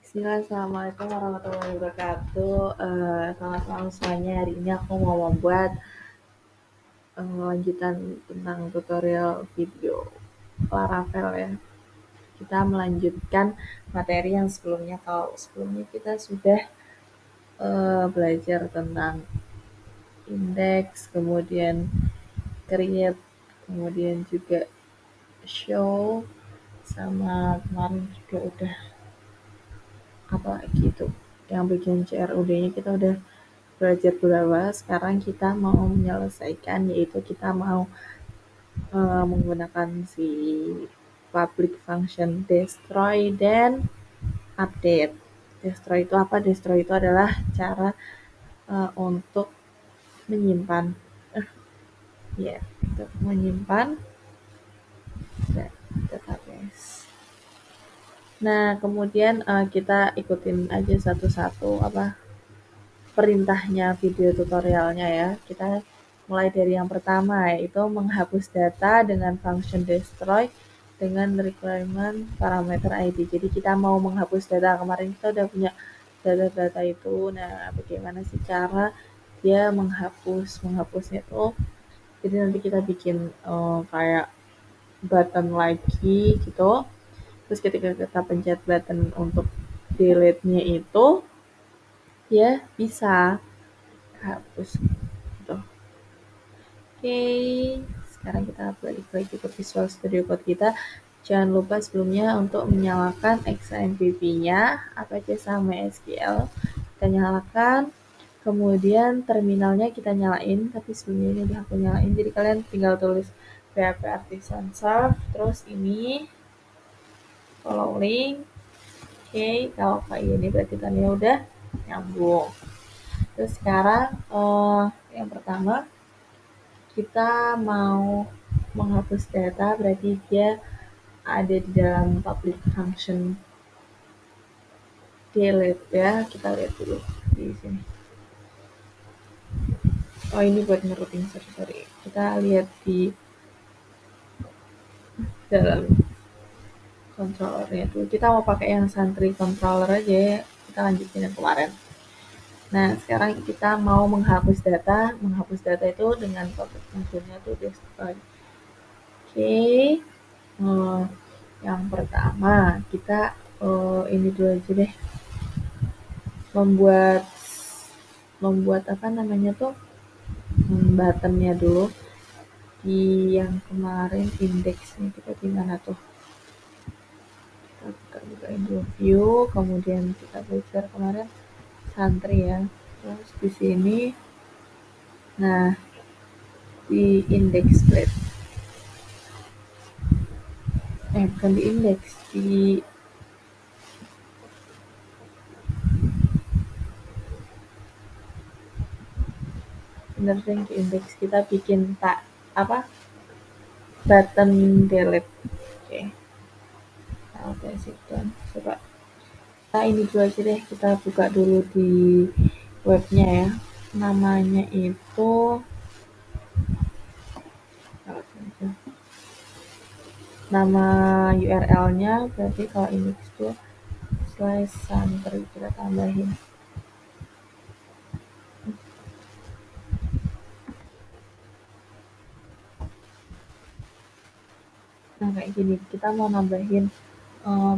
Assalamualaikum warahmatullahi wabarakatuh. Selamat malam semuanya. Hari ini aku mau membuat lanjutan tentang tutorial video Laravel ya. Kita melanjutkan materi yang sebelumnya. Kalau sebelumnya kita sudah belajar tentang indeks, kemudian create, kemudian juga show, sama kemarin juga udah apa gitu yang bikin CRUD-nya kita udah belajar beberapa. Sekarang kita mau menyelesaikan, yaitu kita mau menggunakan si public function destroy dan update. Destroy itu apa? Destroy itu adalah cara untuk menyimpan untuk menyimpan database. Nah, kemudian kita ikutin aja satu-satu perintahnya video tutorialnya ya. Kita mulai dari yang pertama, yaitu menghapus data dengan function destroy dengan requirement parameter ID. Jadi kita mau menghapus data. Kemarin kita udah punya data-data itu. Nah, bagaimana sih cara dia menghapusnya itu? Jadi nanti kita bikin kayak button lagi gitu. Terus ketika kita pencet button untuk delete-nya itu, dia bisa hapus gitu. Oke, sekarang kita balik lagi ke Visual Studio Code kita. Jangan lupa sebelumnya untuk menyalakan XAMPP-nya, Apache sama SQL. Kita nyalakan, kemudian terminalnya kita nyalain, tapi sebelumnya ini udah aku nyalain, jadi kalian tinggal tulis php artisan serve, terus ini follow link. Oke, kalau kayak ini berarti tandanya udah nyambung. Terus sekarang yang pertama kita mau menghapus data, berarti dia ada di dalam public function delete ya. Kita lihat dulu di sini. Oh, ini buat ngerouting, sorry. Kita lihat di dalam controllernya dulu. Kita mau pakai yang Santry controller aja ya. Kita lanjutin yang kemarin. Nah, sekarang kita mau menghapus data. Menghapus data itu dengan public functionnya tuh destroy. Oke. Yang pertama kita ini dulu aja deh, membuat apa namanya tuh buttonnya dulu. Di yang kemarin indeksnya kita di mana tuh, kita bukain dulu view, kemudian kita belajar kemarin Santry ya. Terus di sini, nah di index plate, bukan di index, di bener deh, di index kita bikin button delete. Oke. Oke, dan coba kita ini dulu aja deh, kita buka dulu di webnya ya. Namanya itu nama URL-nya berarti kalau index itu /santry, kita tambahin. Nah, kayak gini, kita mau nambahin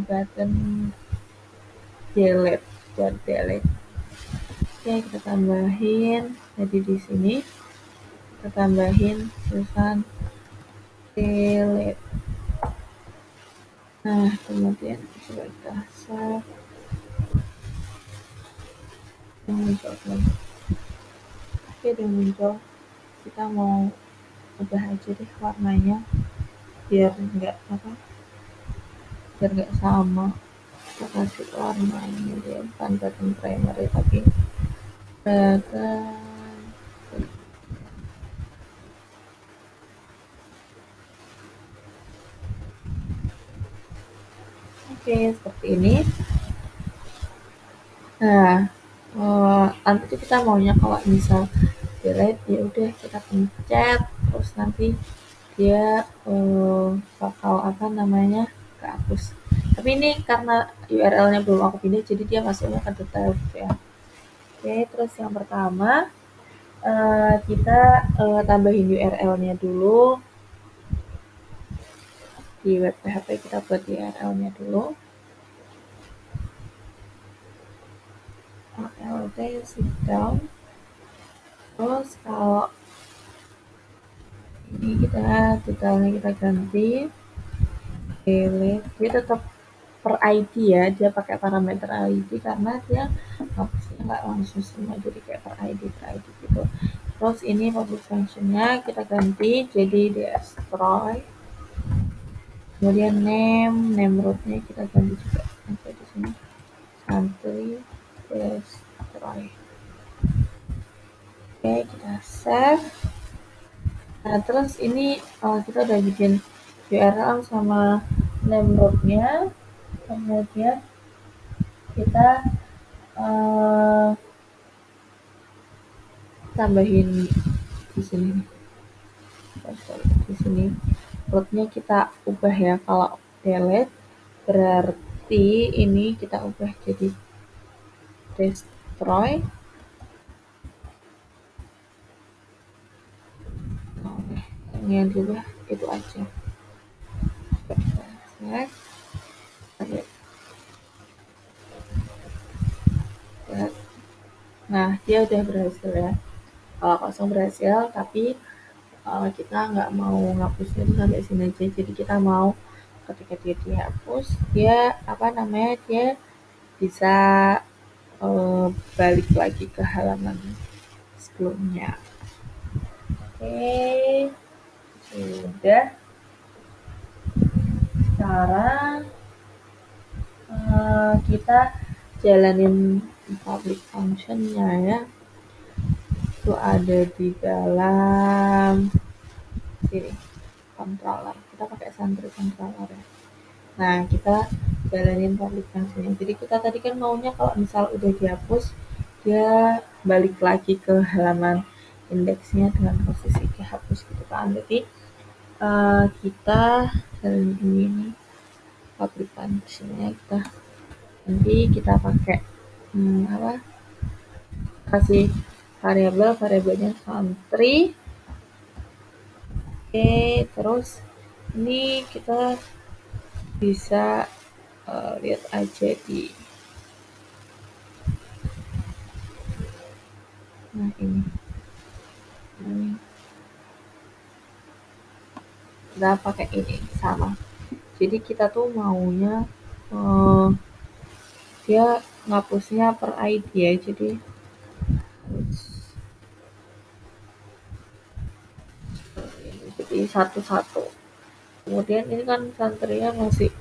button delete buat delete. Oke, kita tambahin. Jadi di sini kita tambahin tulisan delete. Nah, kemudian coba kita save. Muncul. Oke, udah muncul. Kita mau ubah aja deh warnanya biar nggak sama. Kita kasih warnanya dia bukan button primary tapi button. Oke, seperti ini. Nah, nanti kita maunya kalau misal delete, ya udah kita pencet, terus nanti dia bakal kehapus. Tapi ini karena URL-nya belum aku pindah, jadi dia masuknya ke detail ya. Oke, terus yang pertama kita tambahin URL-nya dulu di web PHP, kita buat URL-nya dulu. ALT sit down. Terus kalau ini kita detailnya kita ganti delete, dia tetap per ID ya, dia pakai parameter ID karena dia hapusnya nggak langsung semua, jadi kayak per ID gitu. Terus ini public functionnya kita ganti jadi destroy. Kemudian name rootnya kita ganti juga sampai di sini santuy destroy. Oke, kita save. Nah, terus ini kita udah bikin URL sama name rootnya. Kemudian kita tambahin di sini. Di sini rootnya kita ubah ya, kalau delete berarti ini kita ubah jadi destroy. Ini yang diubah itu aja. Nah, dia udah berhasil ya. Kalau kosong berhasil, tapi kita nggak mau ngapusnya itu sampai sini aja. Jadi kita mau ketika dia dihapus, dia dia bisa balik lagi ke halaman sebelumnya. Oke, sudah. Sekarang kita jalanin public functionnya ya. Itu ada di dalam sini controller. Kita pakai Santry controller ya. Nah, kita jalanin public functionnya. Jadi kita tadi kan maunya kalau misal udah dihapus, dia balik lagi ke halaman indeksnya dengan posisi dihapus gitu kan. Jadi kita jalanin ini public functionnya, kita nanti kita pakai kasih variabelnya Santry. Oke, terus ini kita bisa lihat aja di ini kita pakai ini sama. Jadi kita tuh maunya dia ngapusnya per ID ya, jadi satu-satu. Kemudian ini kan Santrynya masih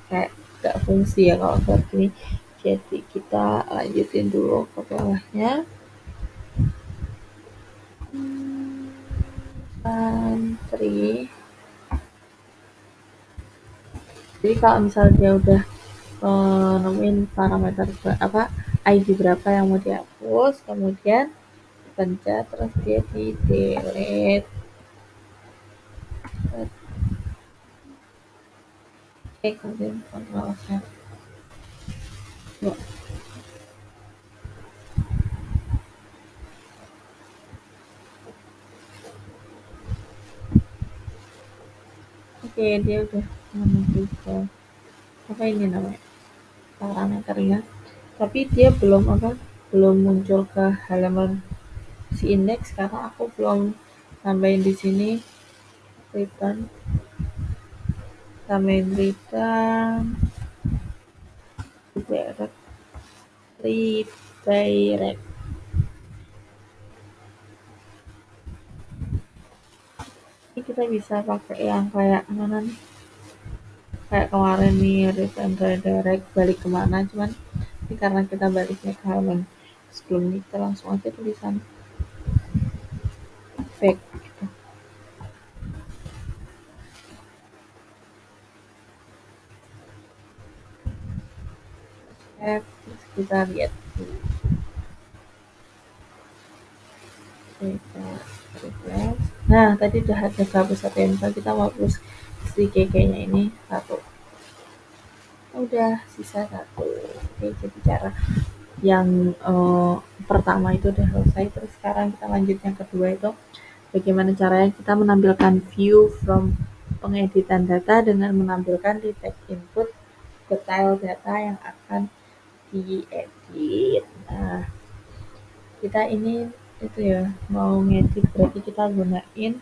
kayak gak fungsi ya kalau buat ini. Jadi kita lanjutin dulu ke bawahnya. Santry. Jadi kalau misalnya dia udah nemuin parameter ID berapa yang mau dihapus, kemudian pencet terus dia di delete. Oke, kemudian Ctrl Z. Oke, dia udah menuju ke ini namanya parameternya, tapi dia belum muncul ke halaman si indeks karena aku belum nambahin di sini return, tambahin return redirect. Ini kita bisa pakai yang kayak mana nih, kayak kemarin nih return redirect balik kemana, cuman ini karena kita baliknya ke halaman sebelumnya, kita langsung aja tulisan back gitu. Terus kita lihat nah tadi udah ada 101 info, kita mau hapus si kekenya ini satu. Udah sisa satu. Oke, jadi cara yang pertama itu udah selesai. Terus sekarang kita lanjut yang kedua itu bagaimana caranya kita menampilkan view from pengeditan data dengan menampilkan di text input detail data yang akan diedit. Nah, kita ini itu ya mau ngedit berarti kita gunain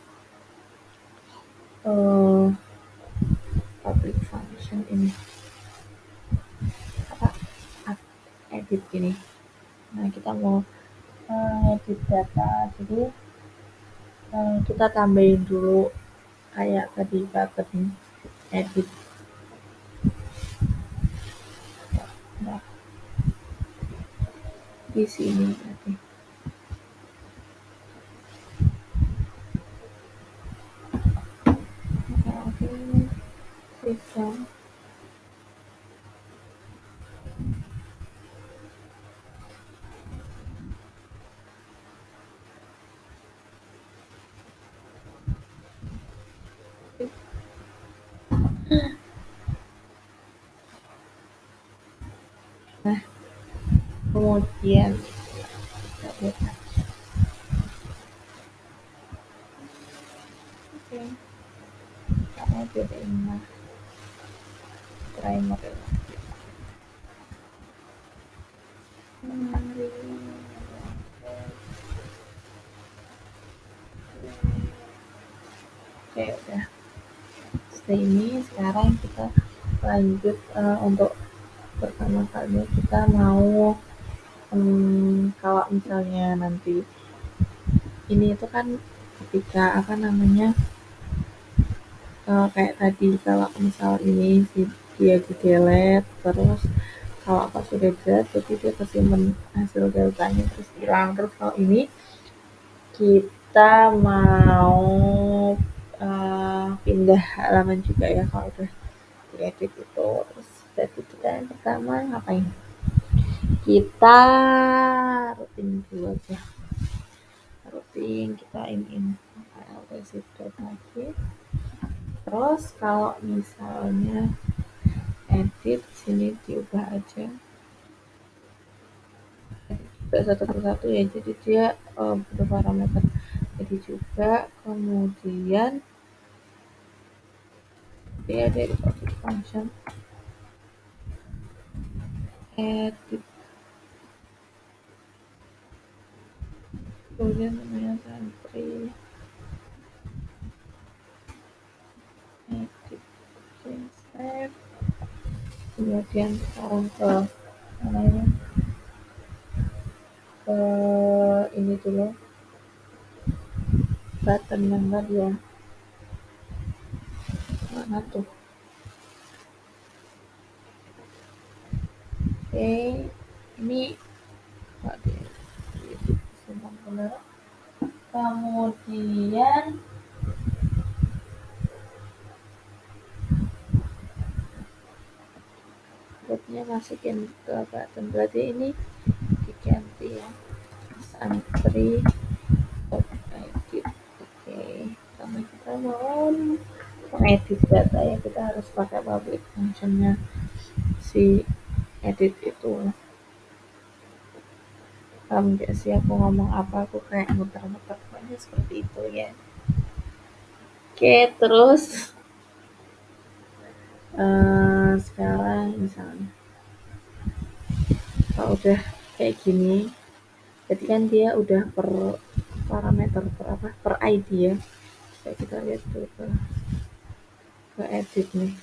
uh, public function ini apa edit gini. Nah, kita mau edit data, jadi kita tambahin dulu kayak tadi button edit. Nah, di sini berarti. Oke, sistem. Nah, kemudian kita lihat. Oke, karena bedanya primer. Mari. Oke, udah. Setelah ini sekarang kita lanjut untuk pertama kali kita mau kalau misalnya nanti ini itu kan ketika apa namanya kayak tadi kalau misal ini dia di delete terus kalau pas sudah delete jadi dia kesimpan hasil deltanya terus hilang. Terus kalau ini kita mau pindah halaman juga ya kalau udah diedit itu. Terus jadi kita yang pertama ngapain, kita rutin dulu aja, rutin kita ini lagi. Terus kalau misalnya edit sini diubah aja satu persatu ya, jadi dia berparameter jadi juga. Kemudian dia dari public function edit, kemudian namanya country edit, save. Kemudian sekarang ke mana ini, ke ini dulu button yang tadi ya, mana tuh. Oke, ini nggak di simpan bener. Kemudian grupnya masukin ke button, berarti ini diganti ya, santri edit. Oke, karena kita mau mengedit data ya, kita harus pakai public functionnya si edit itu. Paham gak sih aku ngomong apa, aku kayak muter-muter pokoknya seperti itu ya. Oke, terus sekarang misalnya kalau udah kayak gini, jadi kan dia udah per parameter per apa, per ID ya. Kayak kita lihat dulu ke edit nih,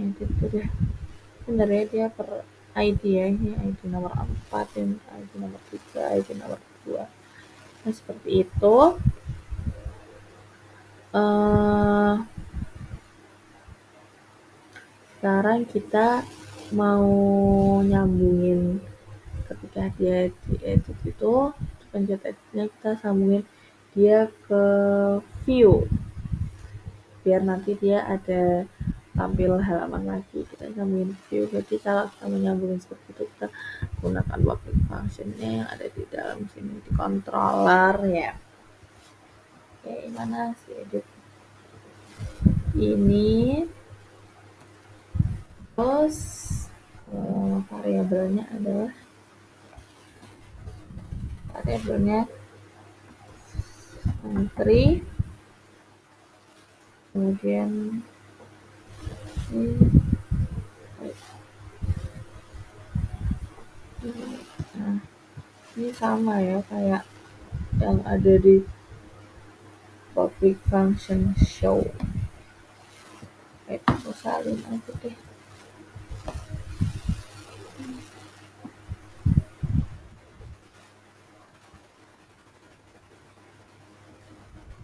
edit udah sebenarnya dia per ID ya, ini ID nomor 4, ini ID nomor 3, ID nomor 2. Nah, seperti itu. Sekarang kita mau nyambungin ketika dia diedit itu, pencet editnya kita sambungin dia ke view biar nanti dia ada tampil halaman lagi. Kita sambungin view, jadi kalau kita menyambungin seperti itu kita gunakan public functionnya yang ada di dalam sini di controller ya. Oke, mana sih edit ini, terus variabelnya adalah country, kemudian ini, nah ini sama ya kayak yang ada di public function show. Aku salin aja deh.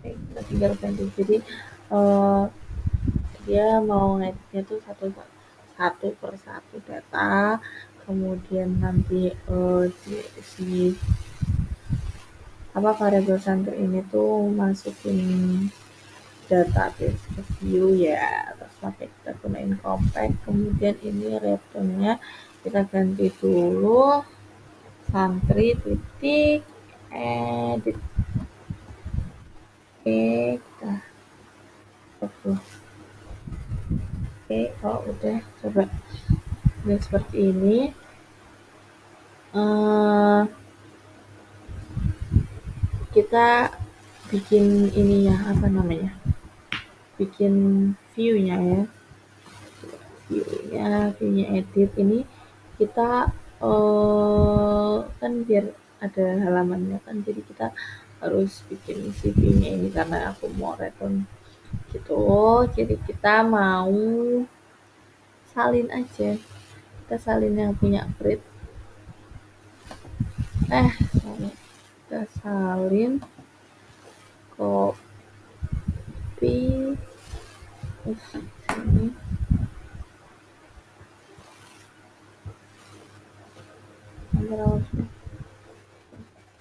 Kita tinggal ganti. Jadi dia mau ngeditnya tuh satu per satu data, kemudian nanti si variabel center ini tuh masukin database ke view ya, terus pakai kita gunain compact, kemudian ini return-nya kita ganti dulu santri titik edit. Kita kalau udah coba seperti ini. Kita bikin ini ya, bikin view-nya ya. View-nya edit ini kita kan biar ada halamannya kan, jadi kita harus bikin si view-nya ini karena aku mau return gitu. Jadi kita mau salin aja, kita salin yang punya grid. Kita salin copy terus sini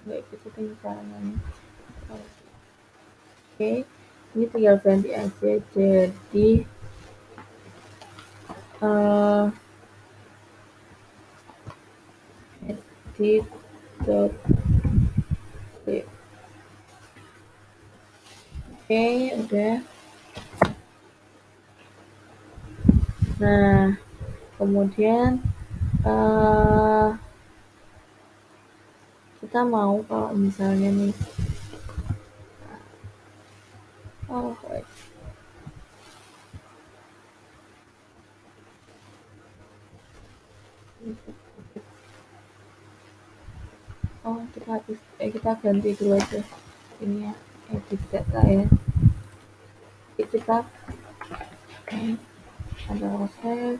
nggak gitu caranya. Oke, ini tinggal ganti aja jadi edit dot oke, udah. Nah, kemudian kita mau kalau misalnya nih kita ganti dulu aja ini ya, edit data ya. Kita ada save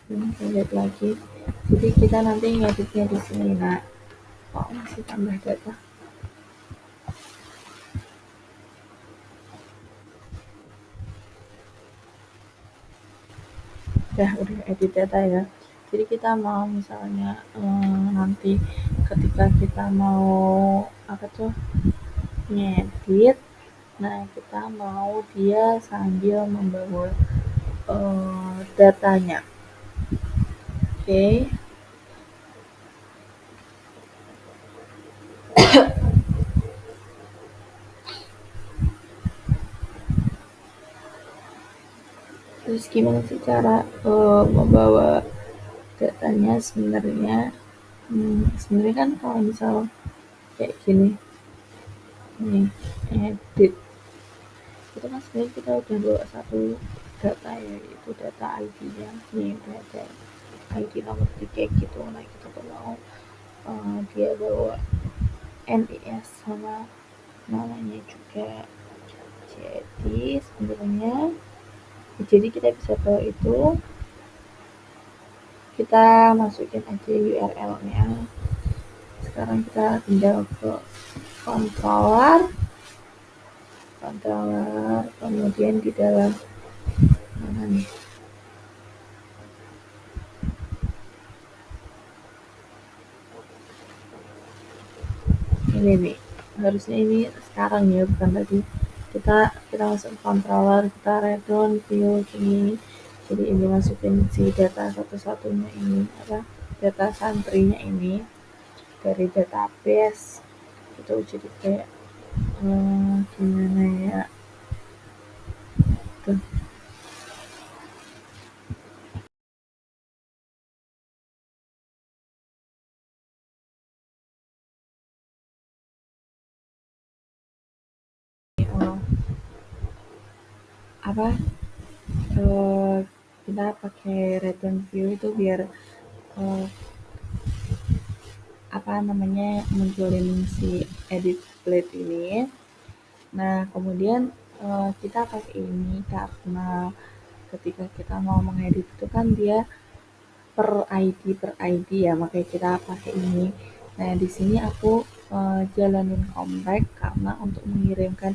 ini, lihat lagi, jadi kita nanti ngeditnya di sini. Nah, masih tambah data. Udah edit data ya. Jadi kita mau misalnya nanti ketika kita mau ngedit, nah kita mau dia sambil membawa datanya. Oke. Terus gimana sih cara membawa datanya sebenarnya? Sebenarnya kan kalau misal kayak gini, nih edit, itu kan sebenarnya kita udah bawa satu data ya, itu data ID-nya. Nih ada ID nomor tiket gitu. Nah kita tuh mau dia bawa NIS sama namanya juga. Jadi sebenarnya jadi kita bisa bawa itu, kita masukin aja URL-nya. Sekarang kita tinggal ke controller, kemudian di dalam mana nih, ini nih, harusnya ini sekarang ya, bukan tadi. Kita masuk controller, kita return view sini. Jadi ini masukin si data satu-satunya ini, data santrinya ini dari database gitu. Jadi kayak gimana ya, gitu. Oh, apa eh, kita pakai return view itu biar eh, apa namanya munculin si edit blade ini. Nah, kemudian kita pakai ini karena ketika kita mau mengedit itu kan dia per ID ya, makanya kita pakai ini. Nah, di sini aku jalanin compact karena untuk mengirimkan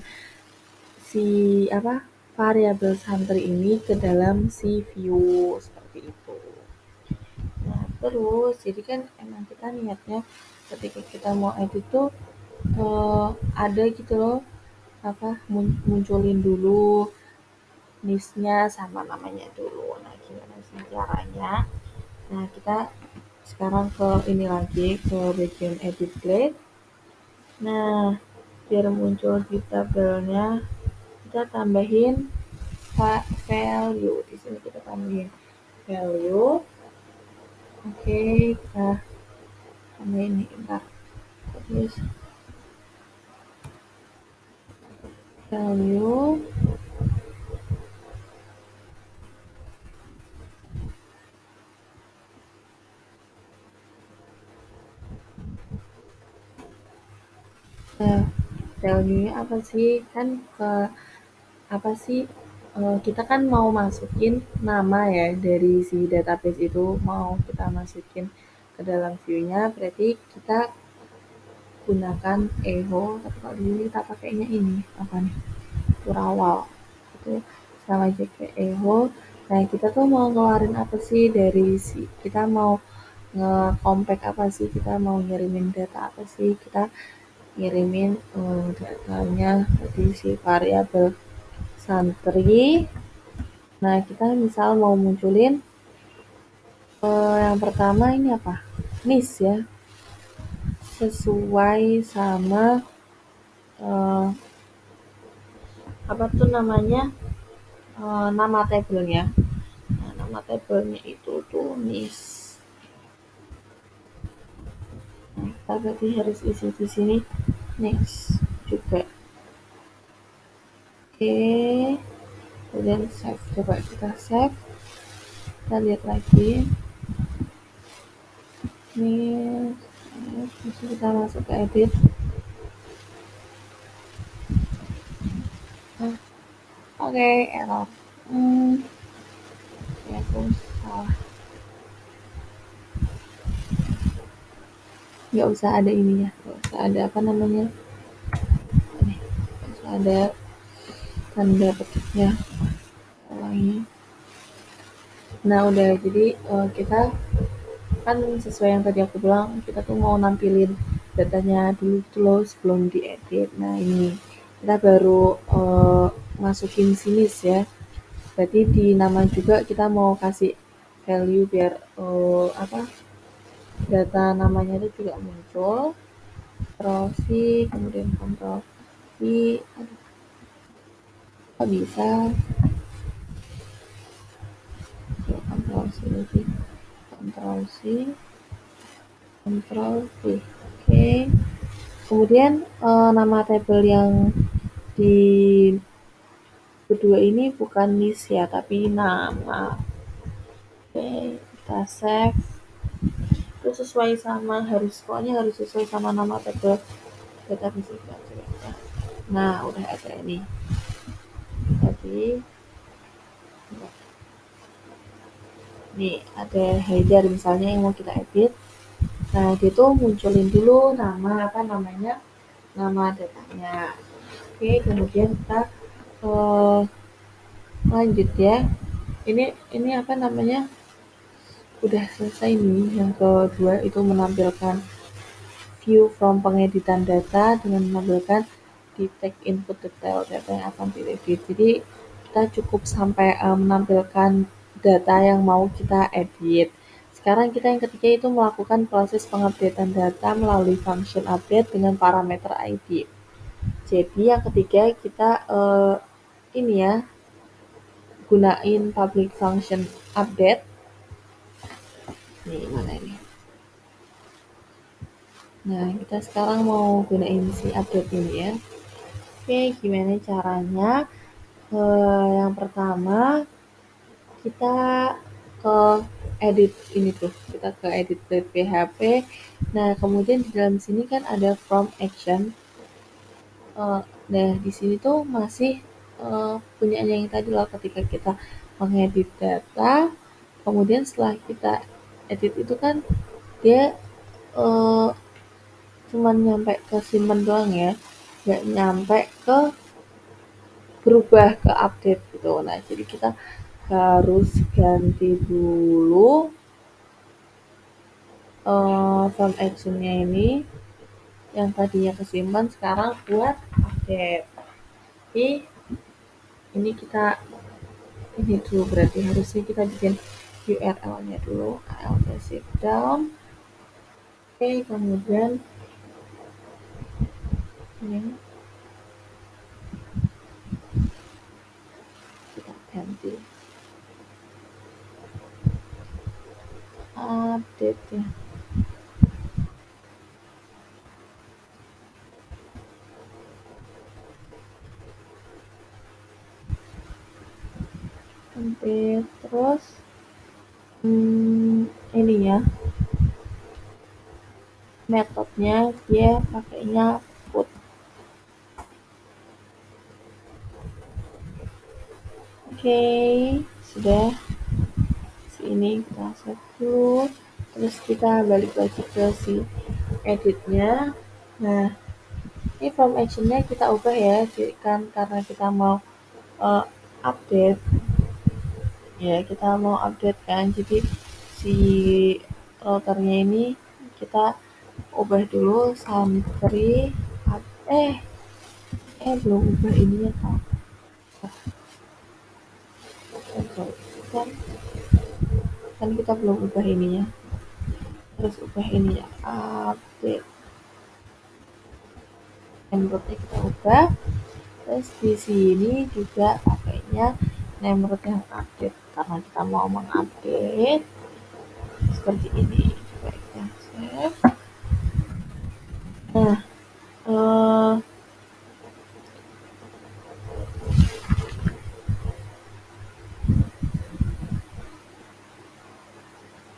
si apa variabel santri ini ke dalam si view seperti itu. Nah, terus jadi kan emang kita niatnya ketika kita mau edit tuh ada gitu loh apa munculin dulu niche-nya sama namanya dulu. Nah, gimana sih caranya? Nah, kita sekarang ke ini lagi ke bagian edit blade. Nah, biar muncul di tabelnya, kita tambahin value. Di sini kita tambahin value. Oke, kita tambahin nih, bentar. Terus value. Nah, value-nya apa sih? Kan ke apa sih kita kan mau masukin nama ya dari si database itu mau kita masukin ke dalam view-nya berarti kita gunakan echo tapi kalau di sini kita pakainya ini apa nih Kurawal itu sama aja kayak echo. Nah kita tuh mau ngeluarin apa sih dari si kita mau nge-compact apa sih kita mau ngirimin data apa sih kita ngirimin datanya dari si variabel santri. Nah, kita misal mau munculin yang pertama ini apa? Nis ya, sesuai sama eh, apa tuh namanya nama tabelnya. Nah, nama tabelnya itu tuh Nis. Nah, kita berarti harus isi di sini Nis juga. Oke, kemudian save. Coba kita save. Kita lihat lagi. Nis. Terus kita masuk ke edit. Nah, oke, error. Ya aku salah. Nggak usah ada ininya, nggak usah ada apa namanya, nggak usah ada tanda petiknya, ulangi. Nah udah jadi kita kan sesuai yang tadi aku bilang kita tuh mau nampilin datanya dulu tuh loh sebelum diedit. Nah ini kita baru masukin sini ya. Berarti di nama juga kita mau kasih value biar apa data namanya itu juga muncul. Ctrl C, kemudian Ctrl V, aduh kok bisa, Ctrl C lagi, Ctrl C, Ctrl V, oke. Kemudian nama tabel yang di kedua ini bukan list ya, tapi nama. Oke, kita save. Itu sesuai sama harus pokoknya harus sesuai sama nama tabel database kita. Nah, udah ada ini. Tadi nih ada header misalnya yang mau kita edit. Nah, dia tuh munculin dulu nama apa namanya, nama datanya. Oke, kemudian kita uh, lanjut ya. Ini apa namanya? Udah selesai nih. Yang kedua itu menampilkan view from pengeditan data dengan menampilkan detect input detail data yang akan diedit. Jadi kita cukup sampai menampilkan data yang mau kita edit. Sekarang kita yang ketiga itu melakukan proses pengupdatean data melalui function update dengan parameter ID. Jadi yang ketiga kita ini ya gunain public function update. Nih, mana ini? Nah, kita sekarang mau gunain si update ini ya. Oke, gimana caranya? Yang pertama, kita ke edit ini tuh, kita ke edit.php. Nah, kemudian di dalam sini kan ada from action. Nah, di sini tuh masih punyanya yang tadi loh, ketika kita mengedit data, kemudian setelah kita edit itu kan dia uh, cuman nyampe ke simpen doang ya, nggak nyampe ke berubah ke update gitu. Nah, jadi kita harus ganti dulu from actionnya ini yang tadinya kesimpan sekarang buat update. Jadi ini kita ini dulu, berarti harusnya kita bikin URL-nya dulu, alt shift down. Oke, kemudian ini kita ganti update ya. Sampai terus ini ya, metodenya dia pakainya put. Oke, sudah. Sini kita save dulu, terus kita balik lagi ke si editnya. Nah, ini from actionnya kita ubah ya, kan karena kita mau update ya, kita mau update kan, jadi si routernya ini kita ubah dulu santri eh belum ubah ininya kan, kan kan kita belum ubah ininya, terus ubah ininya update namerootnya kita ubah, terus di sini juga pakainya nameroot yang update karena kita mau mengupdate seperti ini. Coba kita save. Nah,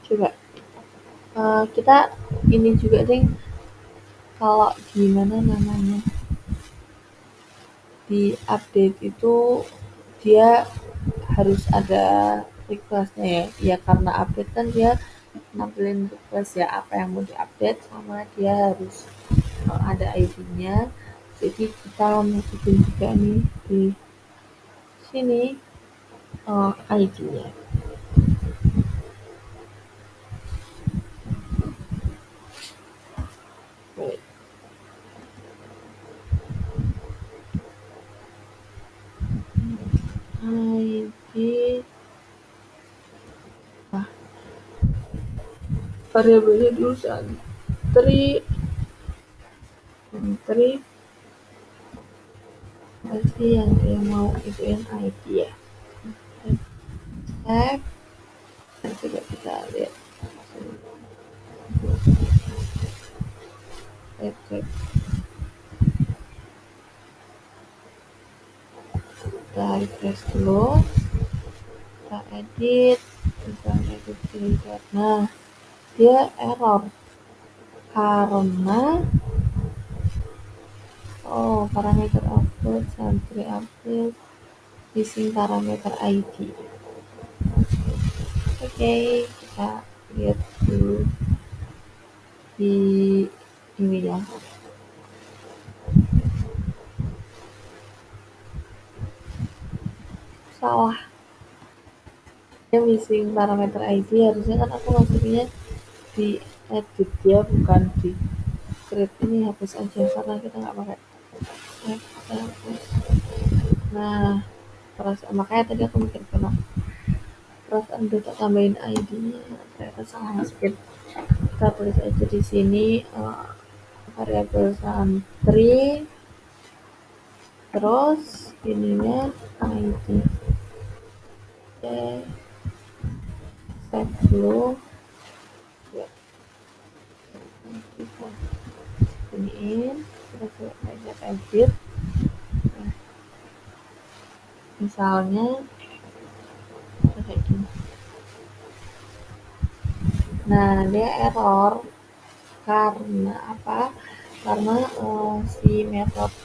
coba kita ini juga deh, kalau gimana namanya di update itu dia harus ada requestnya ya, ya karena update kan dia nampilin request ya, apa yang mau diupdate, sama dia harus ada ID-nya. Jadi kita masukin juga nih di sini ID-nya. Wait. ID variabelnya dulu santri pasti yang dia mau itu yang ID ya. Tab, coba kita lihat tab kita refresh dulu, kita edit, kita edit filter. Nah, dia error karena parameter output santri update using parameter ID. Oke, kita lihat dulu di ini ya. Salah, dia missing parameter ID, harusnya kan aku masukinnya di edit ya, bukan di create. Ini hapus aja karena kita nggak pakai. Kita hapus. Nah, makanya tadi aku mikir kenapa perasaan udah tak tambahin ID-nya, ternyata salah masukin. Kita tulis aja di sini variabel santri, terus ininya ID. dulu. Ya, kita iniin, kita coba edit. Nah, misalnya kayak gini. Nah, dia error karena apa? Karena si metode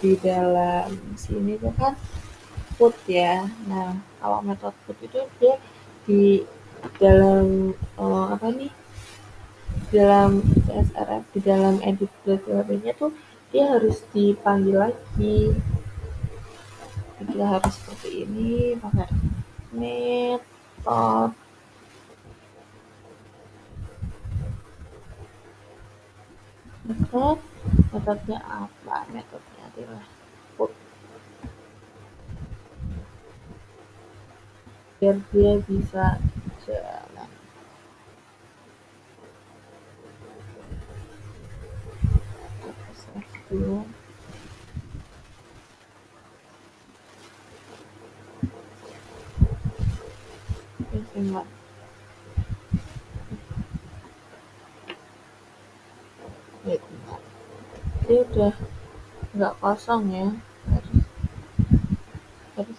di dalam sini tuh kan put ya. Nah, kalau metode put itu dia di dalam apa nih? Dalam CSRF, di dalam edit nya tuh dia harus dipanggil lagi. Kita harus seperti ini pakai method. Metodenya apa? Metodenya adalah put, biar dia bisa jalan. Save dulu. Simak. Dia udah nggak kosong ya. Harus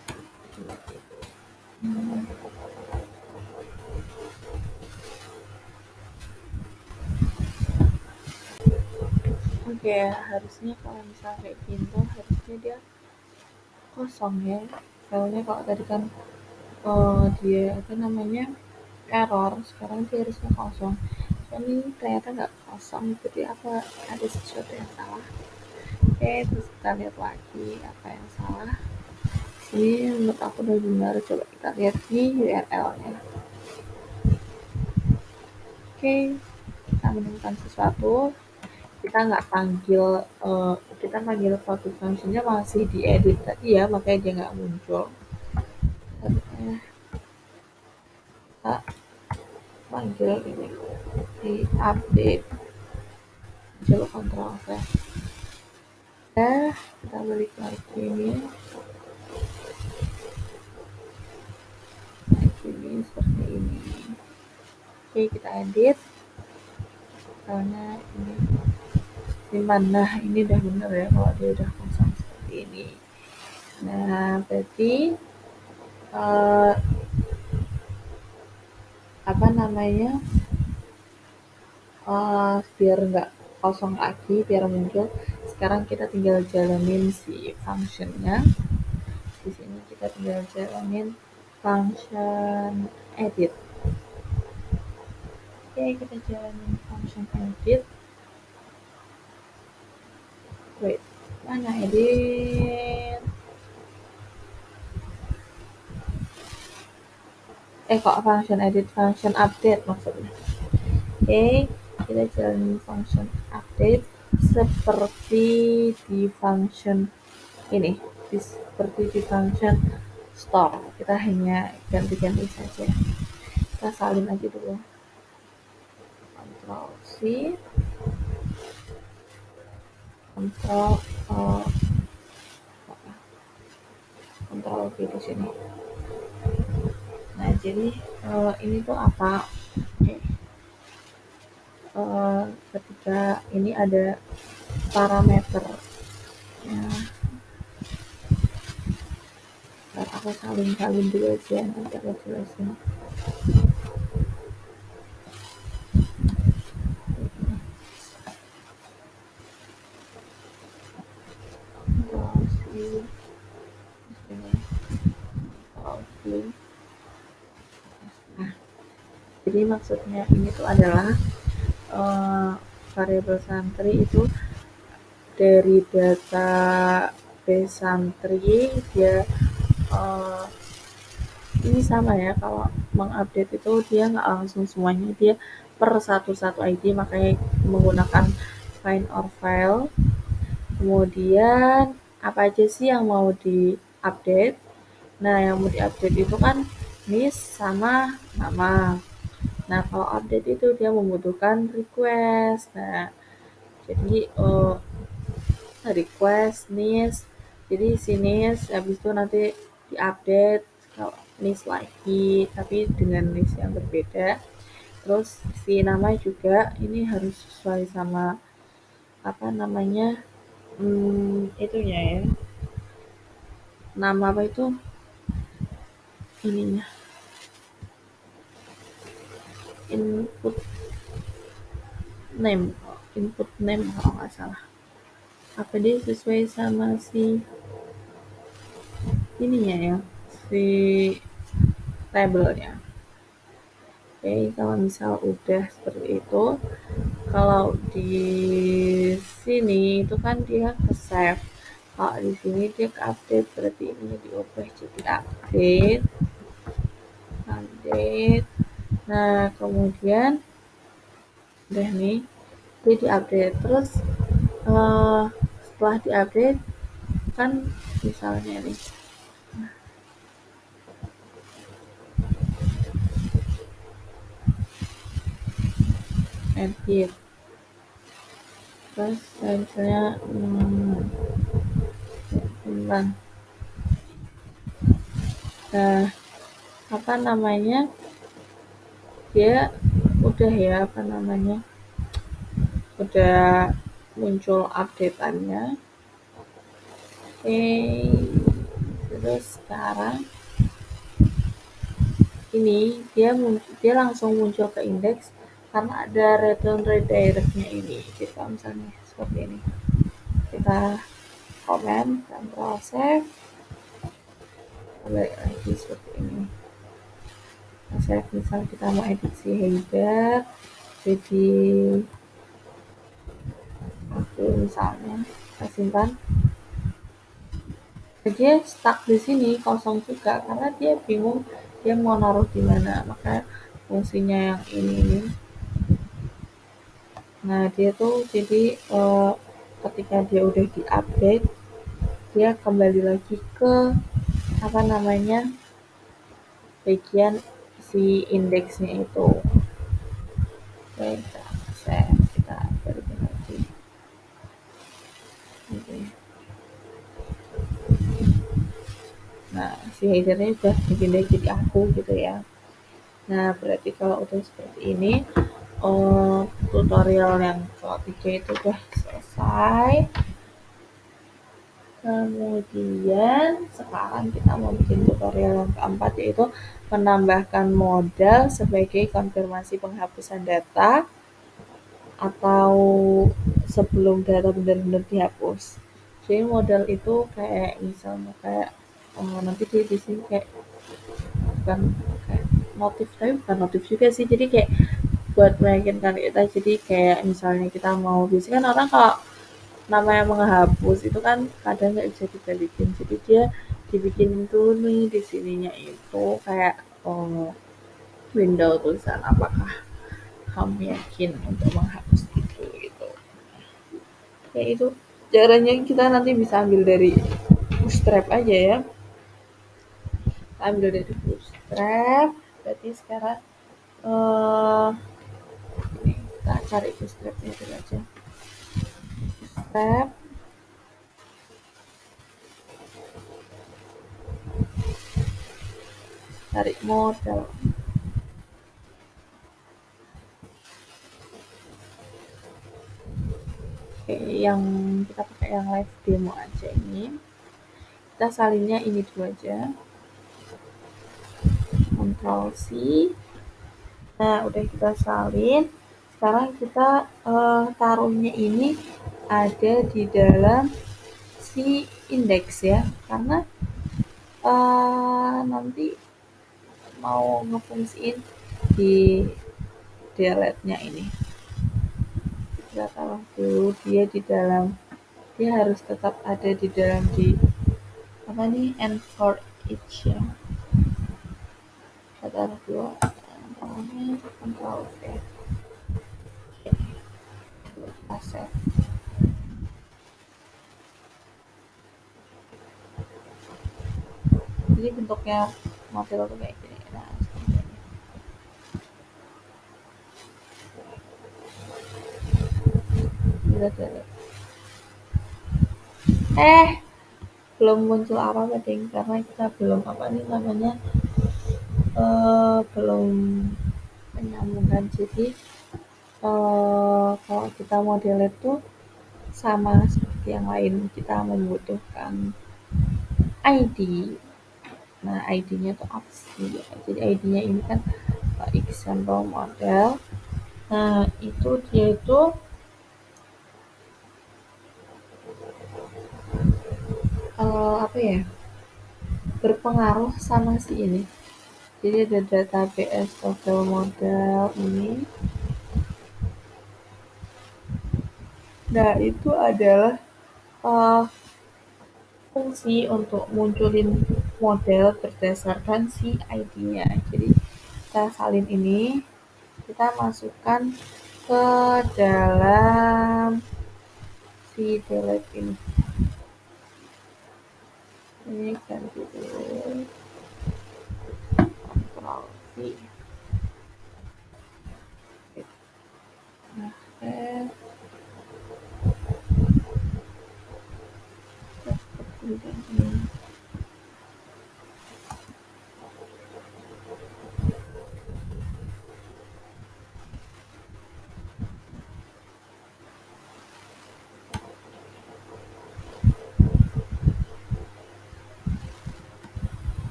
oke, harusnya kalau misalnya kayak gitu harusnya dia kosong ya. Soalnya kalau tadi kan dia apa namanya error, sekarang dia harusnya kosong. Ini ternyata nggak kosong, jadi apa ada sesuatu yang salah. Oke, terus kita lihat lagi apa yang salah. Ini menurut aku udah benar, coba kita lihat di URL-nya. Oke, kita menemukan sesuatu, kita nggak panggil kita panggil produk functionnya masih diedit tadi ya, makanya dia nggak muncul. Kita panggil ini di update, coba kontrol V. Kita balik lagi ini seperti ini. Oke, kita edit karena ini dimana ini udah bener ya kalau dia udah kosong seperti ini. Nah, berarti apa namanya biar nggak kosong lagi, biar muncul. Sekarang kita tinggal jalanin si functionnya. Di sini kita tinggal jalanin function edit. Oke, kita jalanin function edit. Wait, mana edit? Kok function edit, function update maksudnya. Oke, kita jalanin function update seperti di function ini, seperti di function store. Kita hanya ganti-ganti saja. Kita salin aja dulu. Ctrl C, Ctrl Ctrl V di sini. Nah, jadi ini tuh apa? Ketika ini ada parameter ya, aku salin dulu aja, nanti aku jelasin. Nah, jadi maksudnya ini tuh adalah variabel santri itu dari data base santri dia ini sama ya, kalau mengupdate itu dia nggak langsung semuanya, dia per satu ID, makanya menggunakan find or file. Kemudian apa aja sih yang mau diupdate? Nah, yang mau diupdate itu kan NIS sama nama. Nah, kalau update itu dia membutuhkan request. Nah, jadi request NIS. Jadi si NIS habis itu nanti diupdate. list lagi tapi dengan list yang berbeda. Terus si nama juga ini harus sesuai sama apa namanya, itunya ya, nama apa itu, ininya, input name, input name kalau nggak salah. Apa dia sesuai sama si ininya ya, si tabelnya. Oke, kalau misal udah seperti itu, kalau di sini itu kan dia ke save. Kalau di sini dia ke update, berarti ini diubah jadi update, update. Nah, kemudian udah nih, dia diupdate. Terus setelah diupdate kan misalnya nih, edit. Terus misalnya simpan. Nah, apa namanya, dia udah ya, apa namanya, udah muncul updateannya. Oke, terus sekarang ini dia langsung muncul ke indeks karena ada return redirectnya ini. Jadi kalau misalnya seperti ini, kita komen dan save, balik lagi seperti ini. Save, misal kita mau edisi header, jadi aku misalnya kita simpan. Dia stuck di sini kosong juga karena dia bingung dia mau naruh di mana, maka fungsinya yang ini. Nah, dia tuh jadi ketika dia udah diupdate, dia kembali lagi ke apa namanya, bagian si indeksnya itu. Oke, kita balikin lagi. Oke. Nah, si headernya udah dipindah jadi aku gitu ya. Nah, berarti kalau udah seperti ini, tutorial yang ketiga itu udah selesai. Kemudian sekarang kita mau bikin tutorial yang keempat, yaitu menambahkan modal sebagai konfirmasi penghapusan data atau sebelum data benar-benar dihapus. Jadi modal itu kayak misalnya kayak nanti di sini kayak bukan kayak notif, tapi bukan notif juga sih, jadi kayak buat meyakinkan kita. Jadi kayak misalnya kita mau, biasanya kan orang kalau namanya menghapus itu kan kadang nggak bisa dibalikin, jadi dia dibikin tuh nih di sininya itu kayak window tulisan apakah kamu yakin untuk menghapus itu gitu. Kayak itu caranya, kita nanti bisa ambil dari bootstrap aja ya, ambil dari bootstrap. Berarti sekarang ini kita cari bootstrapnya dulu aja. Bootstrap, cari modal. Oke, yang kita pakai yang live demo aja ini. Kita salinnya ini dulu aja. Ctrl C. Nah, udah kita salin. Sekarang kita taruhnya ini ada di dalam si indeks ya, karena nanti mau ngefungsiin di delete-nya ini. Kita taruh dulu dia di dalam, dia harus tetap ada di dalam di apa nih, and for each ya. Kita taruh dulu namanya Ctrl V. Kita save. Jadi bentuknya model tuh kayak gini. Nah, seperti belum muncul apa-apa ding, karena kita belum apa nih namanya, belum menyambungkan. Jadi kalau kita mau delete tuh sama seperti yang lain, kita membutuhkan ID. Nah, ID-nya tuh apa sih? Jadi ID-nya ini kan example model. Nah, itu dia itu apa ya? Berpengaruh sama si ini. Jadi ada database model model ini. Nah, itu adalah uh, fungsi untuk munculin model berdasarkan si ID-nya. Jadi kita salin ini, kita masukkan ke dalam si delete ini. Ini ganti dulu, Ctrl V.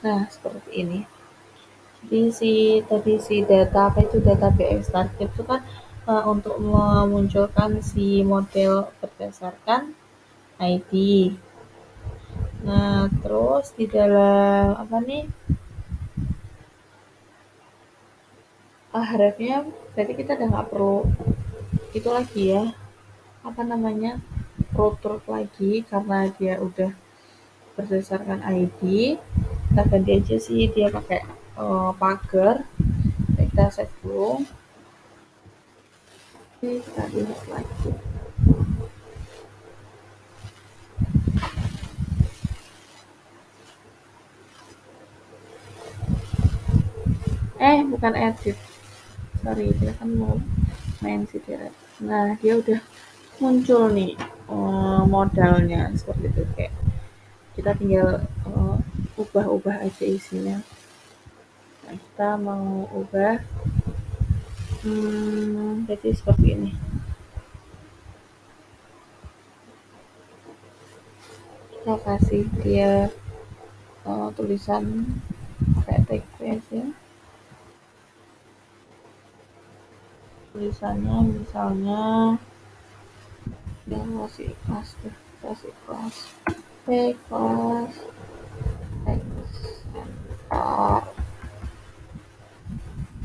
Nah, seperti ini. Jadi si data apa itu data BX target itu kan untuk memunculkan si model berdasarkan ID. Nah, terus di dalam apa nih? Harapnya berarti kita udah nggak perlu itu lagi ya. Apa namanya? Root lagi karena dia udah berdasarkan ID. Kita ganti aja sih dia pakai pagar. Kita save dulu. Oke, kita lihat lagi. Bukan edit. Sorry, dia kan mau main si direct. Nah, dia udah muncul nih modalnya seperti itu, kayak kita tinggal ubah-ubah aja isinya. Nah, kita mau ubah jadi seperti ini. Kita kasih dia tulisan pakai text ya. Tulisannya misalnya yang masih kelas tuh, kasih kelas kelas center.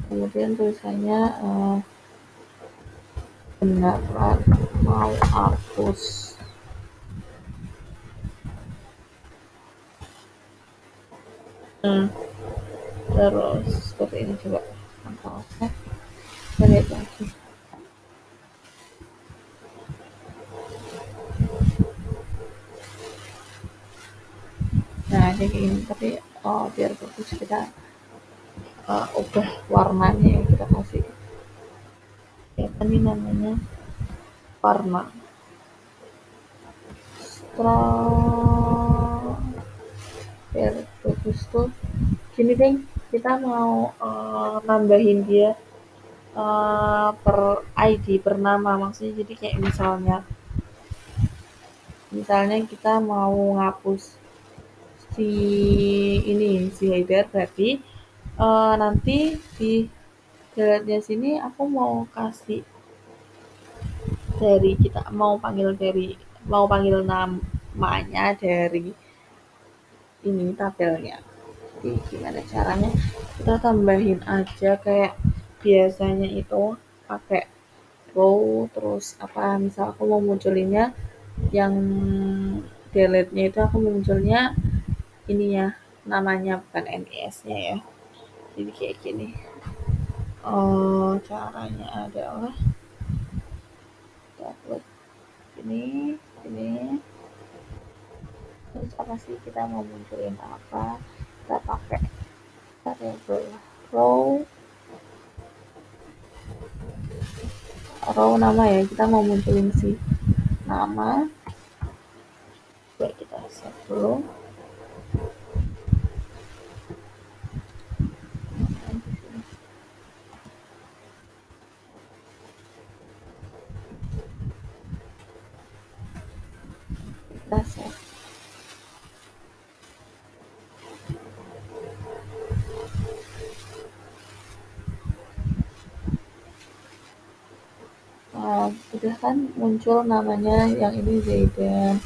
Kemudian tulisannya beneran mau hapus. Terus seperti ini coba oke, kita lihat lagi. Nah, kayak gini, tapi biar bagus kita ubah warnanya ya, kita kasih apa nih namanya, warna. Setelah biar bagus tuh gini deh, kita mau nambahin dia per ID, per nama, maksudnya jadi kayak misalnya kita mau ngapus si ini si header, berarti nanti di delete-nya sini aku mau kasih dari kita mau panggil namanya dari ini tabelnya. Jadi gimana caranya, kita tambahin aja kayak biasanya itu pakai row, terus apa, misal aku mau munculinnya yang delete-nya itu aku munculnya ini ya, namanya bukan NES-nya ya. Jadi kayak gini. Caranya adalah kita klik ini terus apa sih, kita mau munculin apa, kita pakai variable row nama ya, kita mau munculin si nama. Coba kita save dulu. udah kan muncul namanya yang ini Zaidan,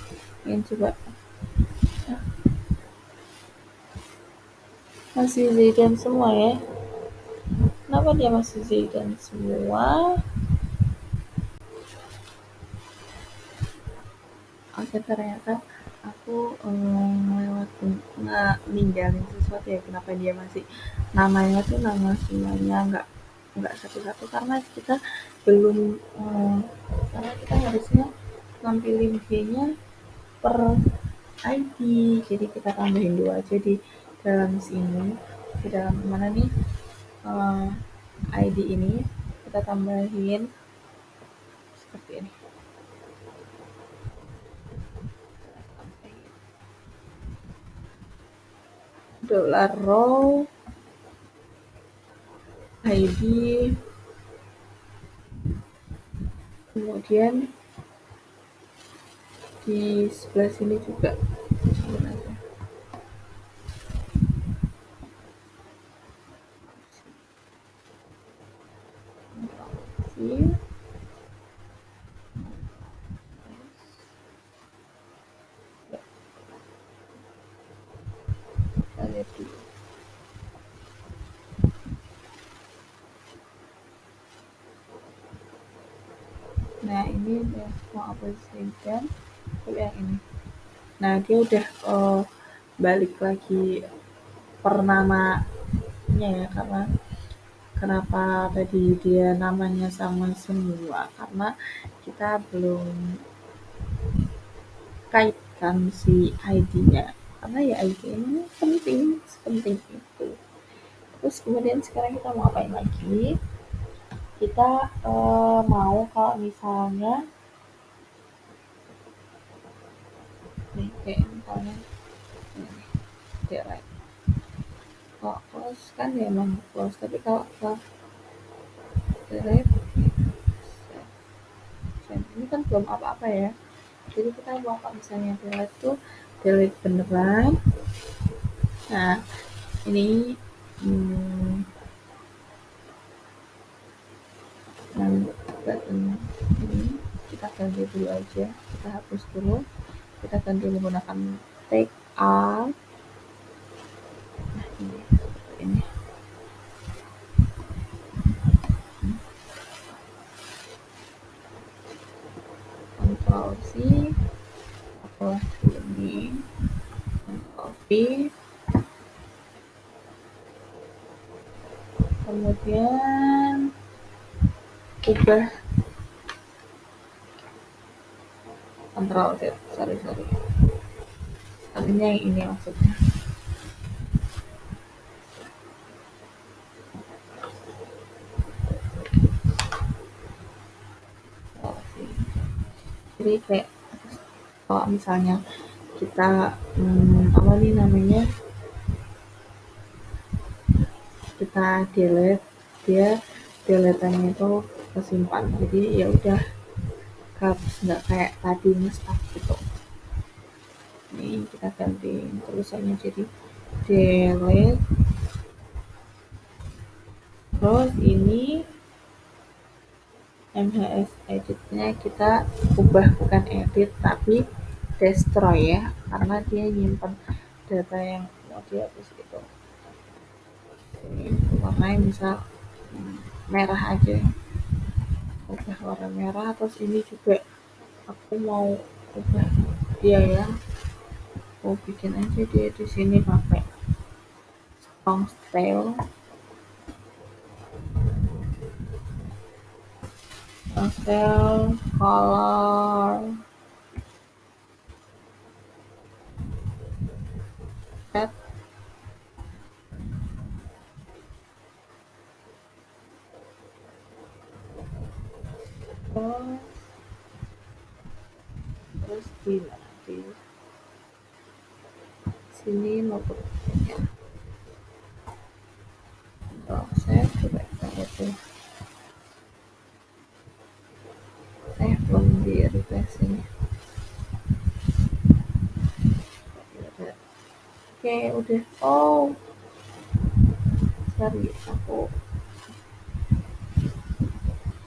yang coba masih Zaidan semua ya. Kenapa dia masih Zaidan semua? Oke, ternyata aku ngelewatin ninggalin sesuatu ya, kenapa dia masih namanya tuh nama semuanya nggak satu-satu, karena kita belum karena kita harusnya nampilin G-nya per ID, jadi kita tambahin dua aja di dalam sini, di dalam mana nih, eh, ID ini kita tambahin seperti ini, dollar row ID, kemudian di sebelah sini juga sebenarnya sih. Kita lihat dulu. Nah ini udah mau aplikasikan yang ini. Nah dia udah balik lagi per namanya ya, karena kenapa tadi dia namanya sama semua, karena kita belum kaitkan si ID-nya, karena ya ID ini penting, sepenting itu. Terus kemudian sekarang kita mau apain lagi, kita mau kalau misalnya nih kayak misalnya ini, direct kalau close kan ya emang close, tapi kalau ke direct ini kan belum apa-apa ya, jadi kita mau kalau misalnya delete tuh delete beneran. Nah ini yang button ini kita ganti dulu aja, kita hapus dulu, kita ganti menggunakan take out. Nah ini Ctrl C, hapus ini, Ctrl V, kemudian ubah Ctrl Z, sorry artinya yang ini maksudnya. Jadi kayak kalau misalnya kita apa nih namanya, kita delete, dia deletannya itu kesimpan, jadi ya udah harus nggak kayak tadi nge-stuck gitu. Ini kita ganti tulisannya jadi delete, terus ini MHS editnya kita ubah bukan edit tapi destroy ya, karena dia nyimpan data yang mau dihapus gitu. Ini warnanya misal merah aja, ubah warna merah. Terus ini juga aku mau ubah dia ya, aku bikin aja dia di sini pakai strong style color red, terus di sini logo ya. Saya coba itu saya belum di refresh ini. Oke udah, oh sorry aku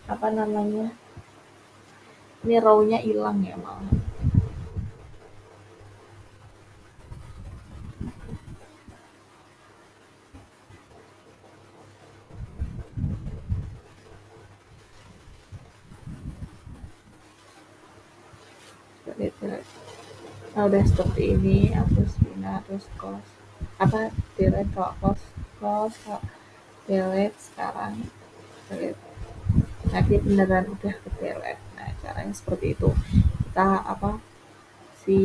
apa namanya Ini raw-nya hilang ya malah. Delete. Nah, udah seperti ini, hapus bina, terus close. Apa, delete kalau close, kalau delete sekarang, delete. Nanti beneran udah ke delete. Nah, caranya seperti itu. Kita apa, si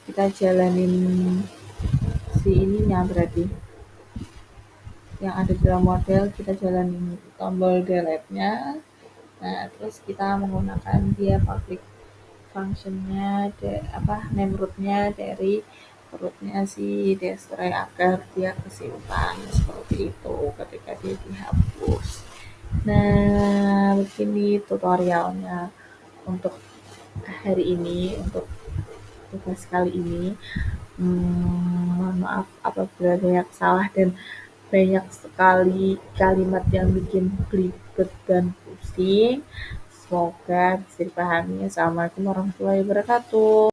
kita jalanin si ininya berarti yang ada dalam model, kita jalanin tombol delete-nya. Nah, terus kita menggunakan dia public functionnya apa, name root-nya dari root-nya si destroy agar dia kesimpan seperti itu ketika dia dihapus. Nah, begini tutorialnya untuk hari ini, untuk tugas kali ini. Mohon maaf apabila banyak salah dan banyak sekali kalimat yang bikin belibet dan pusing. Semoga bisa dipahami. Assalamualaikum warahmatullahi wabarakatuh.